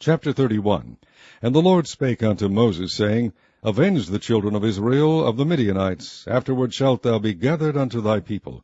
Chapter 31. And the Lord spake unto Moses, saying, Avenge the children of Israel of the Midianites, afterward shalt thou be gathered unto thy people.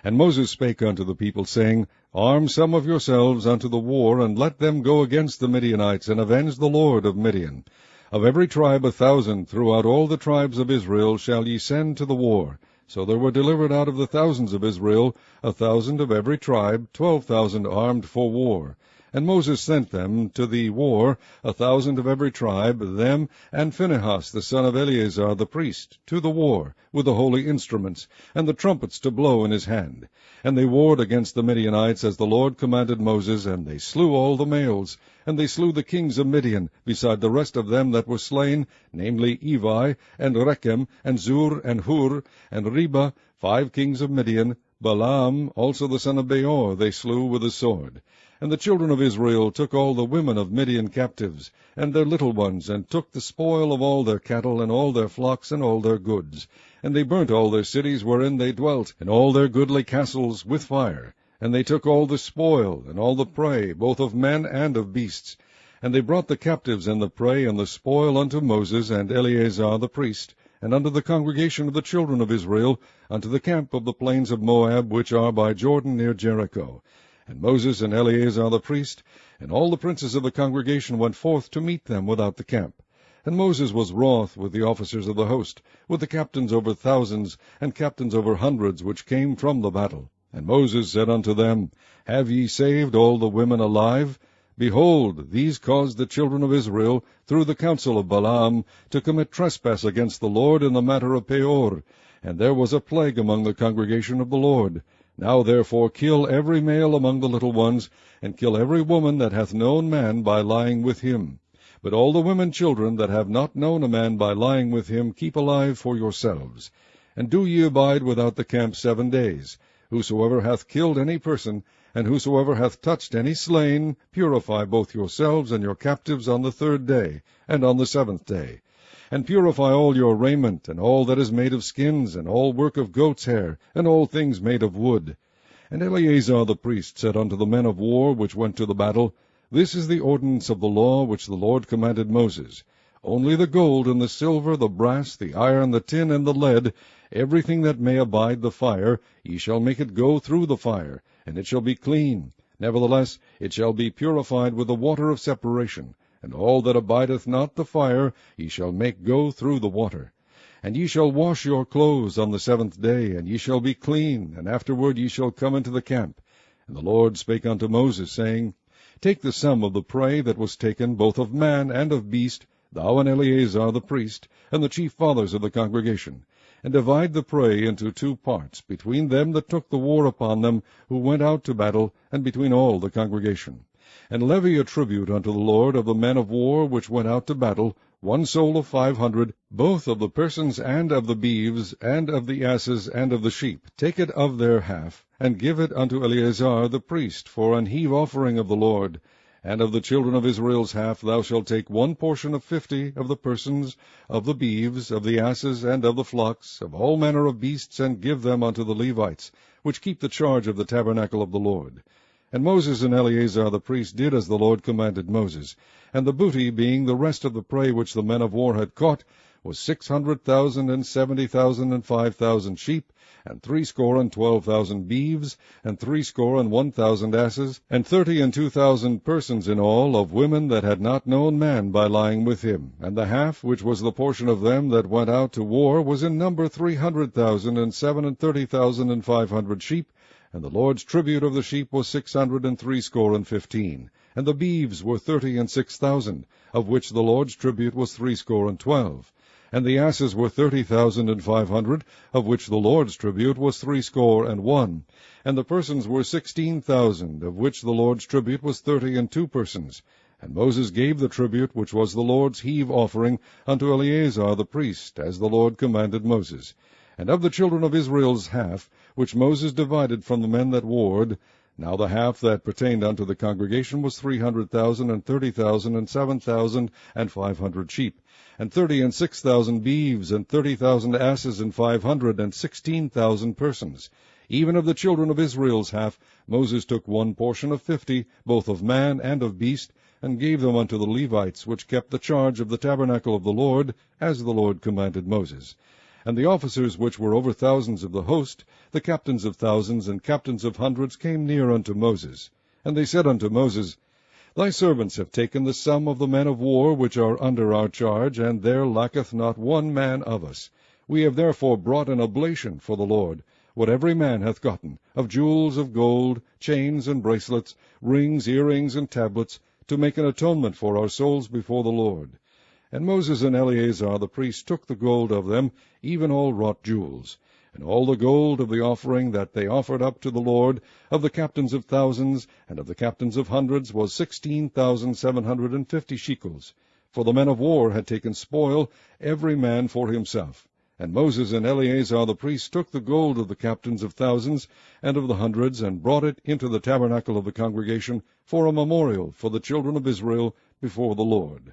And Moses spake unto the people, saying, Arm some of yourselves unto the war, and let them go against the Midianites, and avenge the Lord of Midian. Of every tribe 1,000 throughout all the tribes of Israel shall ye send to the war. So there were delivered out of the thousands of Israel 1,000 of every tribe, 12,000 armed for war. And Moses sent them to the war 1,000 of every tribe, them and Phinehas the son of Eleazar the priest, to the war, with the holy instruments, and the trumpets to blow in his hand. And they warred against the Midianites, as the Lord commanded Moses, and they slew all the males. And they slew the kings of Midian, beside the rest of them that were slain, namely Evi, and Rechem, and Zur, and Hur, and Reba, 5 kings of Midian. Balaam also the son of Beor they slew with the sword. And the children of Israel took all the women of Midian captives, and their little ones, and took the spoil of all their cattle, and all their flocks, and all their goods. And they burnt all their cities wherein they dwelt, and all their goodly castles, with fire. And they took all the spoil, and all the prey, both of men and of beasts. And they brought the captives and the prey and the spoil unto Moses and Eleazar the priest, and unto the congregation of the children of Israel, unto the camp of the plains of Moab, which are by Jordan near Jericho. And Moses and Eleazar the priest, and all the princes of the congregation went forth to meet them without the camp. And Moses was wroth with the officers of the host, with the captains over thousands, and captains over hundreds, which came from the battle. And Moses said unto them, Have ye saved all the women alive? Behold, these caused the children of Israel, through the counsel of Balaam, to commit trespass against the Lord in the matter of Peor. And there was a plague among the congregation of the Lord. Now therefore kill every male among the little ones, and kill every woman that hath known man by lying with him. But all the women children that have not known a man by lying with him keep alive for yourselves. And do ye abide without the camp 7 days. Whosoever hath killed any person, and whosoever hath touched any slain, purify both yourselves and your captives on the 3rd day, and on the 7th day. And purify all your raiment, and all that is made of skins, and all work of goat's hair, and all things made of wood. And Eleazar the priest said unto the men of war which went to the battle, This is the ordinance of the law which the Lord commanded Moses. Only the gold, and the silver, the brass, the iron, the tin, and the lead, everything that may abide the fire, ye shall make it go through the fire, and it shall be clean. Nevertheless it shall be purified with the water of separation. And all that abideth not the fire ye shall make go through the water. And ye shall wash your clothes on the 7th day, and ye shall be clean, and afterward ye shall come into the camp. And the Lord spake unto Moses, saying, Take the sum of the prey that was taken, both of man and of beast, thou and Eleazar the priest, and the chief fathers of the congregation, and divide the prey into 2 parts, between them that took the war upon them, who went out to battle, and between all the congregation. And levy a tribute unto the Lord of the men of war which went out to battle, 1 soul of 500, both of the persons and of the beeves, and of the asses, and of the sheep. Take it of their half, and give it unto Eleazar the priest for an heave offering of the Lord. And of the children of Israel's half thou shalt take 1 portion of 50 of the persons, of the beeves, of the asses, and of the flocks, of all manner of beasts, and give them unto the Levites, which keep the charge of the tabernacle of the Lord. And Moses and Eleazar the priest did as the Lord commanded Moses. And the booty, being the rest of the prey which the men of war had caught, was 600,000, and 70,000, and 5,000 sheep, and 62,000 beeves, and 61,000 asses, and 32,000 persons in all, of women that had not known man by lying with him. And the half, which was the portion of them that went out to war, was in number 300,000, and 37,500 sheep. And the Lord's tribute of the sheep was 615. And the beeves were 36,000, of which the Lord's tribute was 12. And the asses were 30,500, of which the Lord's tribute was 61. And the persons were 16,000, of which the Lord's tribute was 32 persons. And Moses gave the tribute, which was the Lord's heave offering, unto Eleazar the priest, as the Lord commanded Moses. And of the children of Israel's half, which Moses divided from the men that warred, now the half that pertained unto the congregation was 300,000, and 30,000, and 7,500 sheep, and 36,000 beeves, and 30,000 asses, and 516,000 persons. Even of the children of Israel's half, Moses took 1 portion of 50, both of man and of beast, and gave them unto the Levites, which kept the charge of the tabernacle of the Lord, as the Lord commanded Moses. And the officers which were over thousands of the host, the captains of thousands and captains of hundreds, came near unto Moses. And they said unto Moses, Thy servants have taken the sum of the men of war which are under our charge, and there lacketh not one man of us. We have therefore brought an oblation for the Lord, what every man hath gotten, of jewels of gold, chains and bracelets, rings, earrings, and tablets, to make an atonement for our souls before the Lord. And Moses and Eleazar the priest took the gold of them, even all wrought jewels. And all the gold of the offering that they offered up to the Lord, of the captains of thousands, and of the captains of hundreds, was 16,750 shekels. For the men of war had taken spoil, every man for himself. And Moses and Eleazar the priest took the gold of the captains of thousands and of the hundreds, and brought it into the tabernacle of the congregation for a memorial for the children of Israel before the Lord.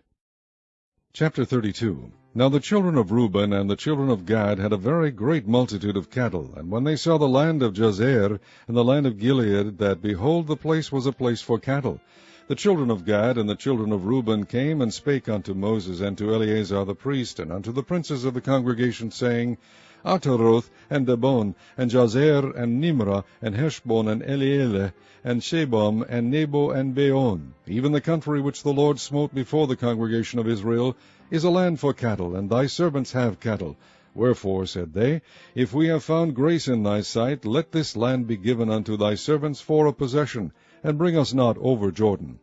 Chapter 32. Now the children of Reuben and the children of Gad had a very great multitude of cattle, and when they saw the land of Jazer and the land of Gilead, that, behold, the place was a place for cattle, the children of Gad and the children of Reuben came and spake unto Moses and to Eleazar the priest, and unto the princes of the congregation, saying, Ataroth, and Dibon, and Jazer, and Nimrah, and Heshbon, and Elealeh, and Shebam, and Nebo, and Beon, even the country which the Lord smote before the congregation of Israel, is a land for cattle, and thy servants have cattle. Wherefore, said they, if we have found grace in thy sight, let this land be given unto thy servants for a possession, and bring us not over Jordan.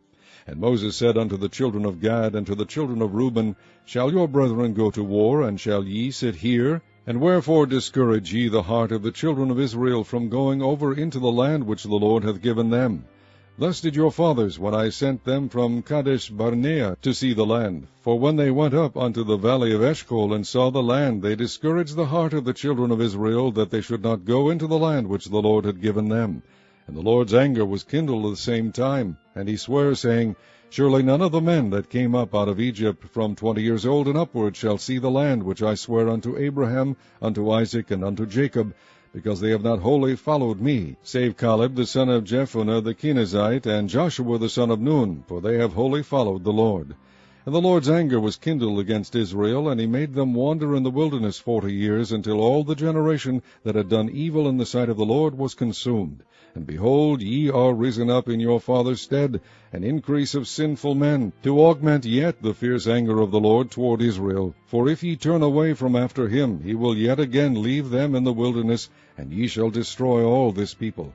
And Moses said unto the children of Gad and to the children of Reuben, Shall your brethren go to war, and shall ye sit here? And wherefore discourage ye the heart of the children of Israel from going over into the land which the Lord hath given them? Thus did your fathers, when I sent them from Kadesh Barnea to see the land. For when they went up unto the valley of Eshcol, and saw the land, they discouraged the heart of the children of Israel, that they should not go into the land which the Lord had given them. And the Lord's anger was kindled at the same time, and he sware, saying, Surely none of the men that came up out of Egypt from 20 years old and upward shall see the land which I swear unto Abraham, unto Isaac, and unto Jacob, because they have not wholly followed me, save Caleb the son of Jephunneh the Kenizzite, and Joshua the son of Nun, for they have wholly followed the Lord. And the Lord's anger was kindled against Israel, and he made them wander in the wilderness 40 years, until all the generation that had done evil in the sight of the Lord was consumed. And behold, ye are risen up in your father's stead, an increase of sinful men, to augment yet the fierce anger of the Lord toward Israel. For if ye turn away from after him, he will yet again leave them in the wilderness, and ye shall destroy all this people.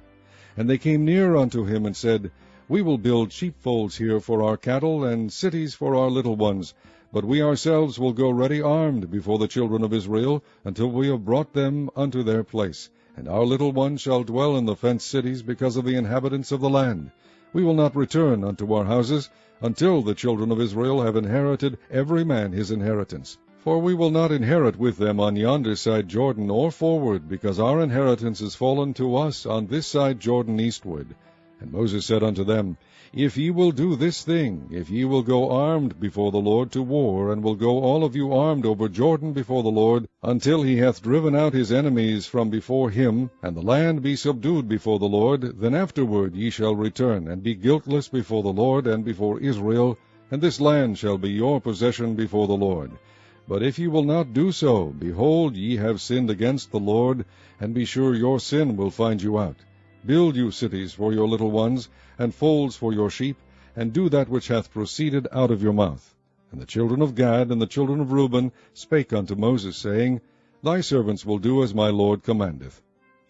And they came near unto him, and said, We will build sheepfolds here for our cattle, and cities for our little ones. But we ourselves will go ready armed before the children of Israel, until we have brought them unto their place. And our little ones shall dwell in the fenced cities because of the inhabitants of the land. We will not return unto our houses, until the children of Israel have inherited every man his inheritance. For we will not inherit with them on yonder side Jordan, or forward, because our inheritance is fallen to us on this side Jordan eastward. And Moses said unto them, If ye will do this thing, if ye will go armed before the Lord to war, and will go all of you armed over Jordan before the Lord, until he hath driven out his enemies from before him, and the land be subdued before the Lord, then afterward ye shall return, and be guiltless before the Lord and before Israel, and this land shall be your possession before the Lord. But if ye will not do so, behold, ye have sinned against the Lord, and be sure your sin will find you out. Build you cities for your little ones, and folds for your sheep, and do that which hath proceeded out of your mouth. And the children of Gad and the children of Reuben spake unto Moses, saying, Thy servants will do as my Lord commandeth.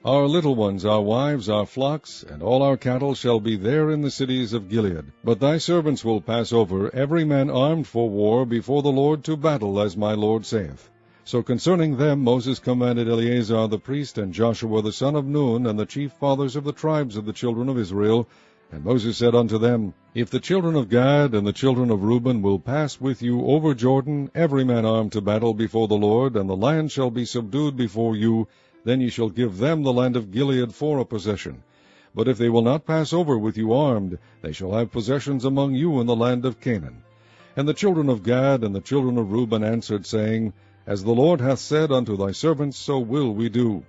Our little ones, our wives, our flocks, and all our cattle shall be there in the cities of Gilead. But thy servants will pass over, every man armed for war, before the Lord to battle, as my Lord saith. So concerning them Moses commanded Eleazar the priest, and Joshua the son of Nun, and the chief fathers of the tribes of the children of Israel. And Moses said unto them, If the children of Gad and the children of Reuben will pass with you over Jordan, every man armed to battle before the Lord, and the land shall be subdued before you, then ye shall give them the land of Gilead for a possession. But if they will not pass over with you armed, they shall have possessions among you in the land of Canaan. And the children of Gad and the children of Reuben answered, saying, As the Lord hath said unto thy servants, so will we do.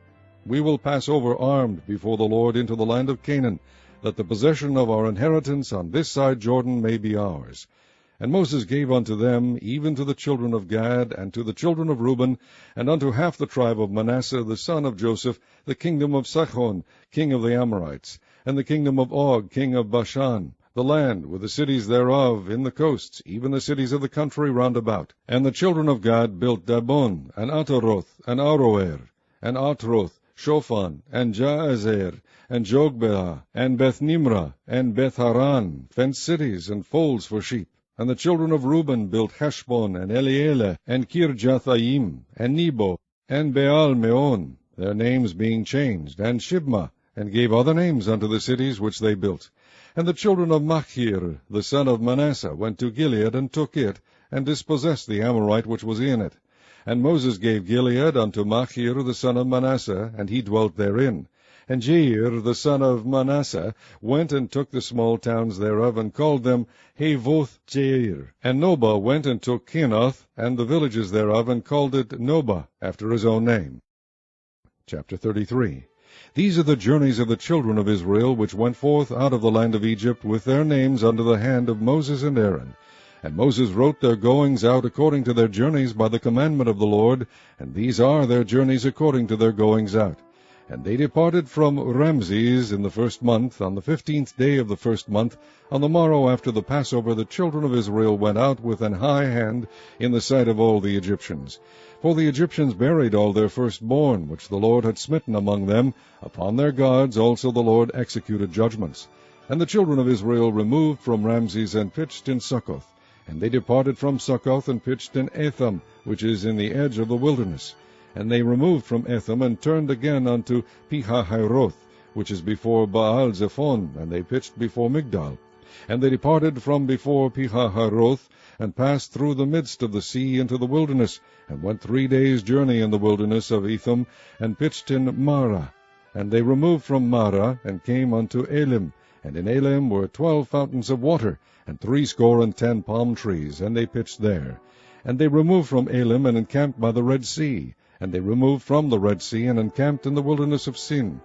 We will pass over armed before the Lord into the land of Canaan, that the possession of our inheritance on this side Jordan may be ours. And Moses gave unto them, even to the children of Gad, and to the children of Reuben, and unto half the tribe of Manasseh the son of Joseph, the kingdom of Sihon, king of the Amorites, and the kingdom of Og, king of Bashan, the land with the cities thereof in the coasts, even the cities of the country round about. And the children of Gad built Dabon, and Ataroth, and Aroer, and Atroth, Shophan, and Jaazer, and Jogbeah, and Beth-Nimrah, and Beth-Haran, fenced cities and folds for sheep. And the children of Reuben built Heshbon, and Elealeh, and Kirjathaim, and Nebo, and Baal-meon, their names being changed, and Shibmah, and gave other names unto the cities which they built. And the children of Machir, the son of Manasseh, went to Gilead, and took it, and dispossessed the Amorite which was in it. And Moses gave Gilead unto Machir the son of Manasseh, and he dwelt therein. And Jair the son of Manasseh went and took the small towns thereof, and called them Havoth Jair. And Nobah went and took Kenath, and the villages thereof, and called it Nobah, after his own name. Chapter 33. These are the journeys of the children of Israel, which went forth out of the land of Egypt, with their names under the hand of Moses and Aaron. And Moses wrote their goings out according to their journeys by the commandment of the Lord, and these are their journeys according to their goings out. And they departed from Ramses in the 1st month, on the 15th day of the 1st month. On the morrow after the Passover the children of Israel went out with an high hand in the sight of all the Egyptians. For the Egyptians buried all their firstborn, which the Lord had smitten among them. Upon their gods also the Lord executed judgments. And the children of Israel removed from Ramses, and pitched in Succoth. And they departed from Succoth, and pitched in Etham, which is in the edge of the wilderness. And they removed from Etham, and turned again unto Pihahiroth, which is before Baal-zephon, and they pitched before Migdal. And they departed from before Pihahiroth, and passed through the midst of the sea into the wilderness, and went 3 days' journey in the wilderness of Etham, and pitched in Marah. And they removed from Marah, and came unto Elim. And in Elim were 12 fountains of water, and 70 palm trees, and they pitched there. And they removed from Elim, and encamped by the Red Sea. And they removed from the Red Sea, and encamped in the wilderness of Sin.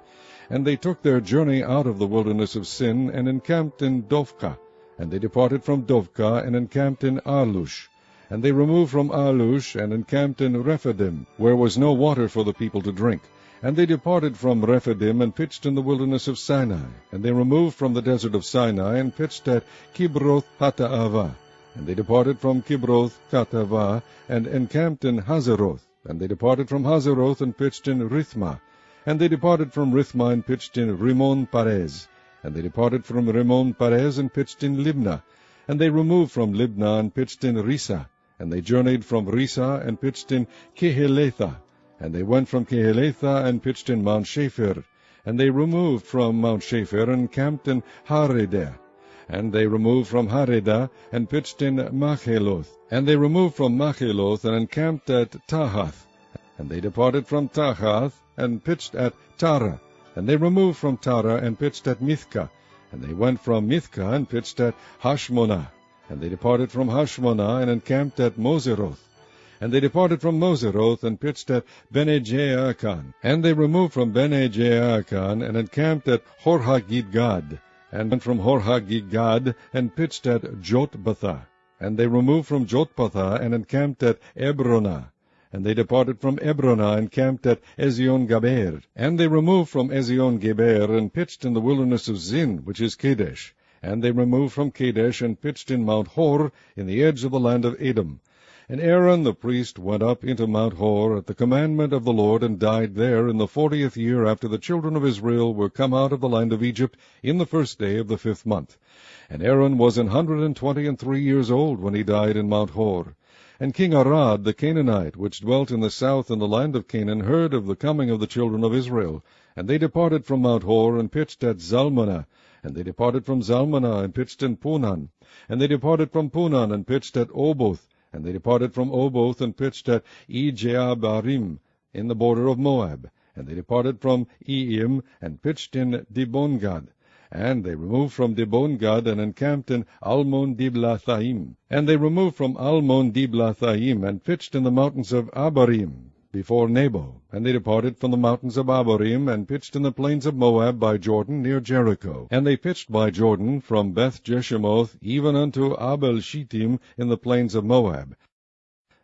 And they took their journey out of the wilderness of Sin, and encamped in Dovka. And they departed from Dovka, and encamped in Alush. And they removed from Alush, and encamped in Rephidim, where was no water for the people to drink. And they departed from Rephidim, and pitched in the wilderness of Sinai. And they removed from the desert of Sinai, and pitched at Kibroth Hattaavah. And they departed from Kibroth Hattaavah, and encamped in Hazeroth. And they departed from Hazeroth, and pitched in Rithmah. And they departed from Rithmah, and pitched in Rimmon Perez. And they departed from Rimmon Perez, and pitched in Libnah. And they removed from Libnah, and pitched in Risa. And they journeyed from Risa, and pitched in Kehelatha. And they went from Kehelatha, and pitched in Mount Shapher. And they removed from Mount Shapher, and camped in Haredah. And they removed from Haredah, and pitched in Macheloth. And they removed from Macheloth, and encamped at Tahath. And they departed from Tahath, and pitched at Tara. And they removed from Tara, and pitched at Mithka. And they went from Mithka, and pitched at Hashmonah. And they departed from Hashmonah, and encamped at Moseroth. And they departed from Moseroth, and pitched at Bene-Jaakan. And they removed from Bene-Jaakan, and encamped at Horhagidgad. And went from Horhagidgad, and pitched at Jotbathah. And they removed from Jotbathah, and encamped at Ebronah. And they departed from Ebronah, and camped at Ezion-Geber. And they removed from Ezion-Geber, and pitched in the wilderness of Zin, which is Kadesh. And they removed from Kadesh, and pitched in Mount Hor, in the edge of the land of Edom. And Aaron the priest went up into Mount Hor at the commandment of the Lord, and died there in the 40th year after the children of Israel were come out of the land of Egypt, in the 1st day of the 5th month. And Aaron was 123 years old when he died in Mount Hor. And King Arad the Canaanite, which dwelt in the south in the land of Canaan, heard of the coming of the children of Israel. And they departed from Mount Hor, and pitched at Zalmunna. And they departed from Zalmunna, and pitched in Punan. And they departed from Punan, and pitched at Oboth. And they departed from Oboth, and pitched at Ijeabarim, in the border of Moab. And they departed from Eim, and pitched in Dibongad. And they removed from Dibongad, and encamped in Almon-Diblathaim. And they removed from Almon-Diblathaim, and pitched in the mountains of Abarim. before Nebo. And they departed from the mountains of Abarim, and pitched in the plains of Moab by Jordan near Jericho. And they pitched by Jordan from Beth Jeshimoth even unto Abel Shittim in the plains of Moab.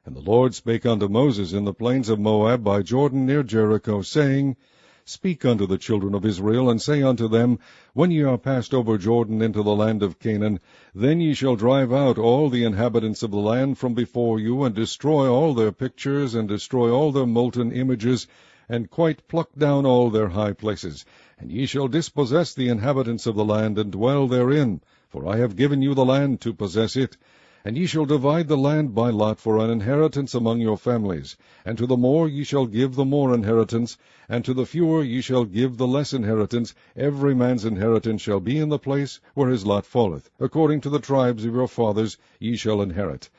And the Lord spake unto Moses in the plains of Moab by Jordan near Jericho, saying, Speak unto the children of Israel, and say unto them, When ye are passed over Jordan into the land of Canaan, then ye shall drive out all the inhabitants of the land from before you, and destroy all their pictures, and destroy all their molten images, and quite pluck down all their high places. And ye shall dispossess the inhabitants of the land, and dwell therein, for I have given you the land to possess it. And ye shall divide the land by lot for an inheritance among your families. And to the more ye shall give the more inheritance, and to the fewer ye shall give the less inheritance. Every man's inheritance shall be in the place where his lot falleth. According to the tribes of your fathers ye shall inherit.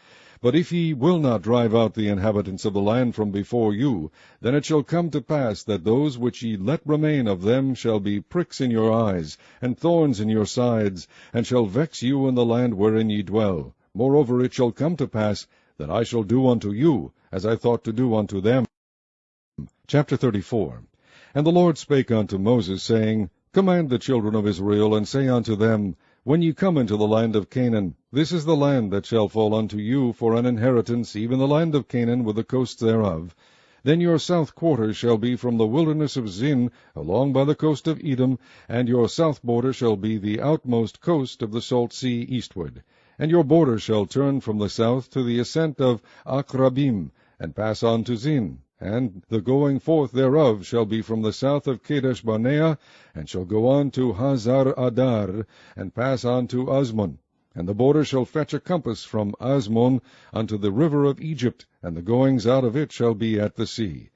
But if ye will not drive out the inhabitants of the land from before you, then it shall come to pass that those which ye let remain of them shall be pricks in your eyes, and thorns in your sides, and shall vex you in the land wherein ye dwell. Moreover, it shall come to pass that I shall do unto you as I thought to do unto them. Chapter 34. And the Lord spake unto Moses, saying, Command the children of Israel, and say unto them, When ye come into the land of Canaan, this is the land that shall fall unto you for an inheritance, even the land of Canaan with the coasts thereof. Then your south quarter shall be from the wilderness of Zin, along by the coast of Edom, and your south border shall be the outmost coast of the salt sea eastward. And your border shall turn from the south to the ascent of Akrabim, and pass on to Zin. And the going forth thereof shall be from the south of Kadesh Barnea, and shall go on to Hazar Adar, and pass on to Azmon. And the border shall fetch a compass from Azmon unto the river of Egypt, and the goings out of it shall be at the sea.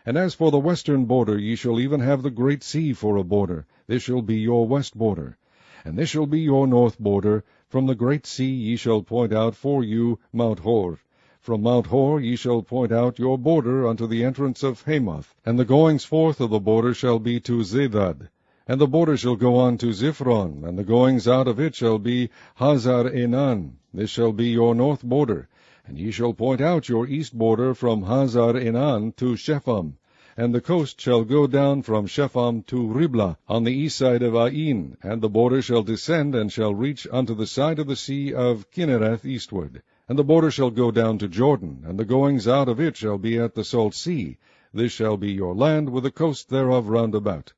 And as for the western border, ye shall even have the great sea for a border. This shall be your west border. And this shall be your north border. From the great sea ye shall point out for you Mount Hor. From Mount Hor ye shall point out your border unto the entrance of Hamath. And the goings forth of the border shall be to Zedad. And the border shall go on to Ziphron, and the goings out of it shall be Hazar Enan. This shall be your north border. And ye shall point out your east border from Hazar Enan to Shepham. And the coast shall go down from Shepham to Riblah on the east side of Ain, and the border shall descend and shall reach unto the side of the sea of Kinnereth eastward. And the border shall go down to Jordan, and the goings out of it shall be at the salt sea. This shall be your land, with the coast thereof round about.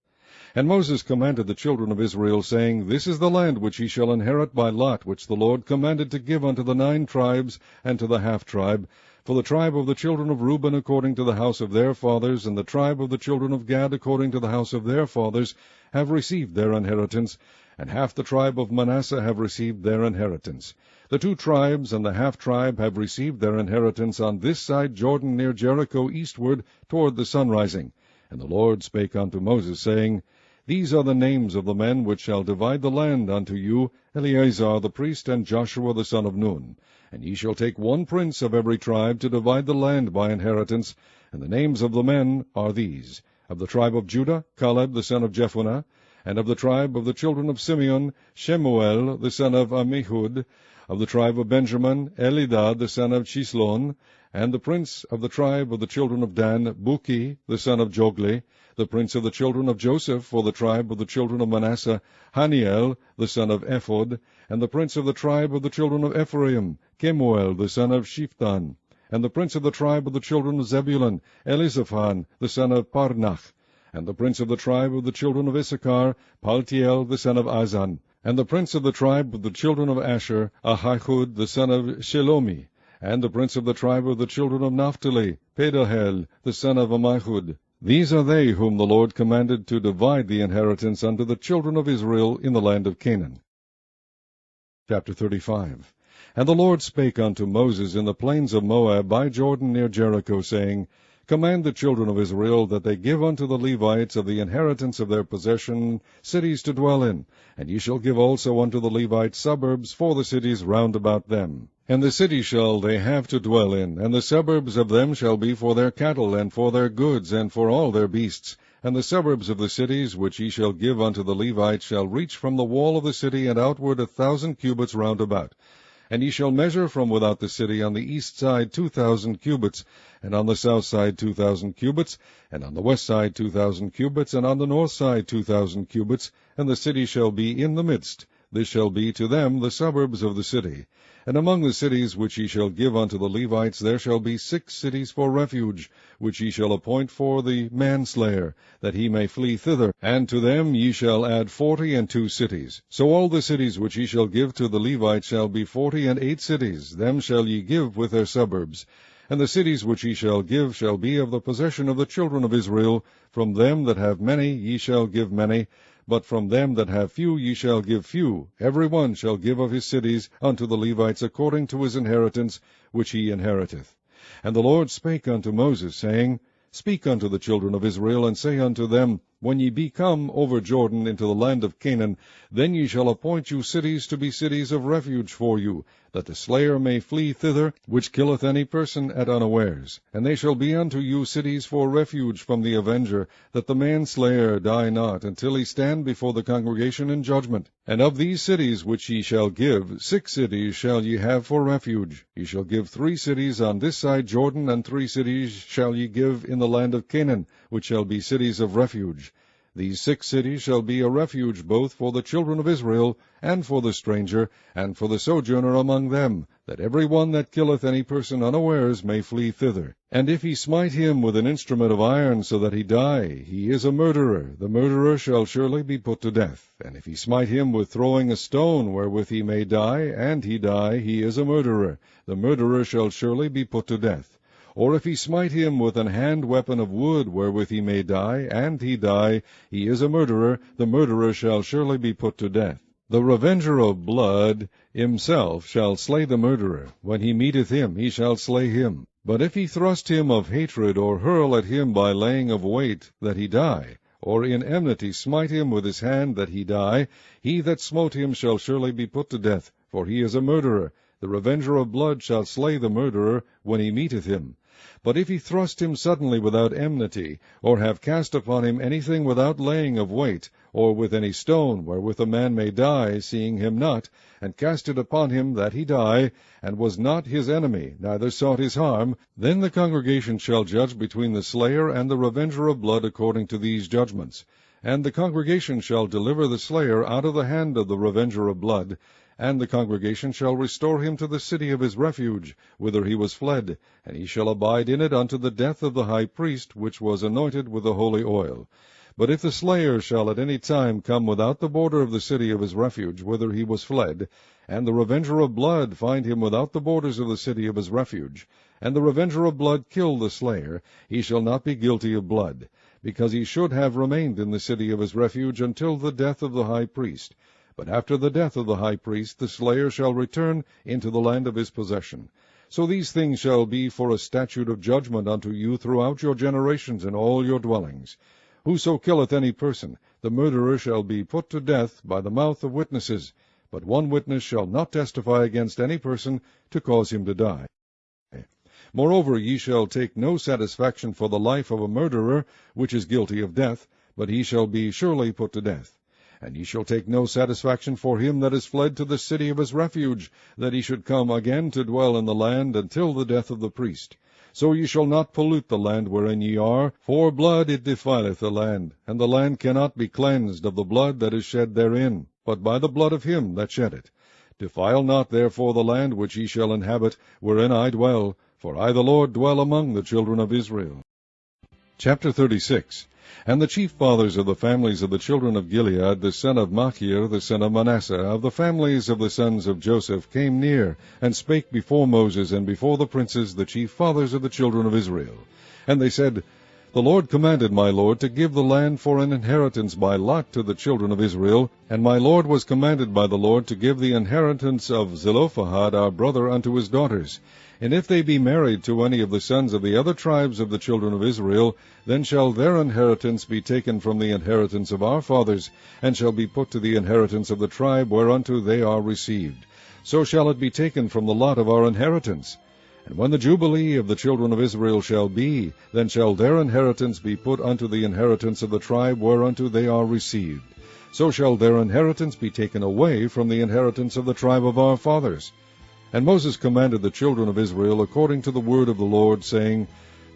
And Moses commanded the children of Israel, saying, This is the land which ye shall inherit by lot, which the Lord commanded to give unto the 9 tribes, and to the half-tribe. For the tribe of the children of Reuben according to the house of their fathers, and the tribe of the children of Gad according to the house of their fathers, have received their inheritance, and half the tribe of Manasseh have received their inheritance. The 2 tribes and the half-tribe have received their inheritance on this side Jordan near Jericho eastward toward the sunrising. And the Lord spake unto Moses, saying, These are the names of the men which shall divide the land unto you, Eleazar the priest, and Joshua the son of Nun. And ye shall take 1 prince of every tribe to divide the land by inheritance. And the names of the men are these: of the tribe of Judah, Caleb the son of Jephunneh; and of the tribe of the children of Simeon, Shemuel the son of Ammihud; of the tribe of Benjamin, Elidad the son of Chislon; and the prince of the tribe of the children of Dan, Buki the son of Jogli; the prince of the children of Joseph for the tribe of the children of Manasseh, Haniel the son of Ephod; and the prince of the tribe of the children of Ephraim, Kemuel the son of Shiphthan; and the prince of the tribe of the children of Zebulun, Elizaphan the son of Parnach; and the prince of the tribe of the children of Issachar, Paltiel the son of Azan; and the prince of the tribe of the children of Asher, Ahihud the son of Shelomi; and the prince of the tribe of the children of Naphtali, Pedahel the son of Ammihud. These are they whom the Lord commanded to divide the inheritance unto the children of Israel in the land of Canaan. Chapter 35. And the Lord spake unto Moses in the plains of Moab by Jordan near Jericho, saying, Command the children of Israel that they give unto the Levites of the inheritance of their possession cities to dwell in, and ye shall give also unto the Levites suburbs for the cities round about them. And the city shall they have to dwell in, and the suburbs of them shall be for their cattle, and for their goods, and for all their beasts. And the suburbs of the cities which ye shall give unto the Levites shall reach from the wall of the city and outward 1,000 cubits round about. And ye shall measure from without the city on the east side 2,000 cubits, and on the south side 2,000 cubits, and on the west side 2,000 cubits, and on the north side 2,000 cubits, and the city shall be in the midst. This shall be to them the suburbs of the city. And among the cities which ye shall give unto the Levites there shall be 6 cities for refuge, which ye shall appoint for the manslayer, that he may flee thither. And to them ye shall add 42 cities. So all the cities which ye shall give to the Levites shall be 48 cities. Them shall ye give with their suburbs. And the cities which ye shall give shall be of the possession of the children of Israel. From them that have many ye shall give many, but from them that have few ye shall give few. Every one shall give of his cities unto the Levites according to his inheritance which he inheriteth. And the Lord spake unto Moses, saying, Speak unto the children of Israel, and say unto them, When ye be come over Jordan into the land of Canaan, then ye shall appoint you cities to be cities of refuge for you, that the slayer may flee thither, which killeth any person at unawares. And they shall be unto you cities for refuge from the avenger, that the manslayer die not, until he stand before the congregation in judgment. And of these cities which ye shall give, 6 cities shall ye have for refuge. Ye shall give 3 cities on this side Jordan, and 3 cities shall ye give in the land of Canaan, which shall be cities of refuge. These 6 cities shall be a refuge both for the children of Israel, and for the stranger, and for the sojourner among them, that every one that killeth any person unawares may flee thither. And if he smite him with an instrument of iron, so that he die, he is a murderer. The murderer shall surely be put to death. And if he smite him with throwing a stone, wherewith he may die, and he die, he is a murderer. The murderer shall surely be put to death. Or if he smite him with an hand weapon of wood, wherewith he may die, and he die, he is a murderer. The murderer shall surely be put to death. The revenger of blood himself shall slay the murderer. When he meeteth him, he shall slay him. But if he thrust him of hatred, or hurl at him by laying of weight, that he die, or in enmity smite him with his hand, that he die, he that smote him shall surely be put to death, for he is a murderer. The revenger of blood shall slay the murderer when he meeteth him. But if he thrust him suddenly without enmity, or have cast upon him anything without laying of weight, or with any stone, wherewith a man may die, seeing him not, and cast it upon him that he die, and was not his enemy, neither sought his harm, then the congregation shall judge between the slayer and the revenger of blood according to these judgments. And the congregation shall deliver the slayer out of the hand of the revenger of blood, and the congregation shall restore him to the city of his refuge, whither he was fled, and he shall abide in it unto the death of the high priest, which was anointed with the holy oil. But if the slayer shall at any time come without the border of the city of his refuge, whither he was fled, and the revenger of blood find him without the borders of the city of his refuge, and the revenger of blood kill the slayer, he shall not be guilty of blood, because he should have remained in the city of his refuge until the death of the high priest. But after the death of the high priest, the slayer shall return into the land of his possession. So these things shall be for a statute of judgment unto you throughout your generations in all your dwellings. Whoso killeth any person, the murderer shall be put to death by the mouth of witnesses, but one witness shall not testify against any person to cause him to die. Moreover, ye shall take no satisfaction for the life of a murderer, which is guilty of death, but he shall be surely put to death. And ye shall take no satisfaction for him that is fled to the city of his refuge, that he should come again to dwell in the land until the death of the priest. So ye shall not pollute the land wherein ye are, for blood it defileth the land, and the land cannot be cleansed of the blood that is shed therein, but by the blood of him that shed it. Defile not therefore the land which ye shall inhabit, wherein I dwell, for I the Lord dwell among the children of Israel. Chapter 36. And the chief fathers of the families of the children of Gilead, the son of Machir, the son of Manasseh, of the families of the sons of Joseph, came near, and spake before Moses, and before the princes, the chief fathers of the children of Israel. And they said, The Lord commanded my Lord to give the land for an inheritance by lot to the children of Israel, and my Lord was commanded by the Lord to give the inheritance of Zelophehad our brother unto his daughters. And if they be married to any of the sons of the other tribes of the children of Israel, then shall their inheritance be taken from the inheritance of our fathers, and shall be put to the inheritance of the tribe whereunto they are received. So shall it be taken from the lot of our inheritance. And when the Jubilee of the children of Israel shall be, then shall their inheritance be put unto the inheritance of the tribe whereunto they are received. So shall their inheritance be taken away from the inheritance of the tribe of our fathers. And Moses commanded the children of Israel according to the word of the Lord, saying,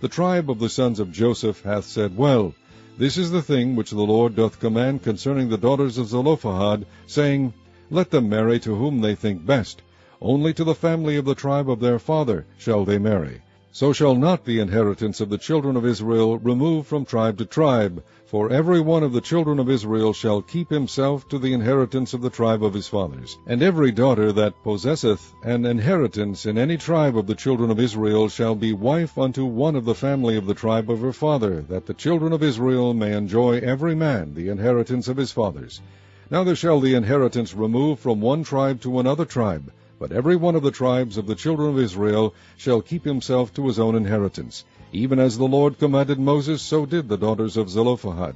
The tribe of the sons of Joseph hath said, Well, this is the thing which the Lord doth command concerning the daughters of Zelophehad, saying, Let them marry to whom they think best. Only to the family of the tribe of their father shall they marry. So shall not the inheritance of the children of Israel remove from tribe to tribe, for every one of the children of Israel shall keep himself to the inheritance of the tribe of his fathers. And every daughter that possesseth an inheritance in any tribe of the children of Israel shall be wife unto one of the family of the tribe of her father, that the children of Israel may enjoy every man the inheritance of his fathers. Neither shall the inheritance remove from one tribe to another tribe, but every one of the tribes of the children of Israel shall keep himself to his own inheritance. Even as the Lord commanded Moses, so did the daughters of Zelophehad.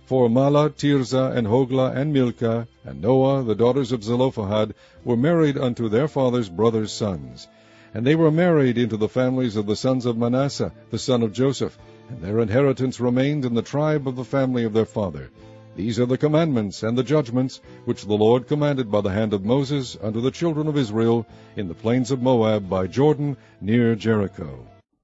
For Mahlah, Tirzah, and Hoglah, and Milcah, and Noah, the daughters of Zelophehad, were married unto their father's brothers' sons. And they were married into the families of the sons of Manasseh, the son of Joseph, and their inheritance remained in the tribe of the family of their father. These are the commandments and the judgments which the Lord commanded by the hand of Moses unto the children of Israel in the plains of Moab by Jordan near Jericho.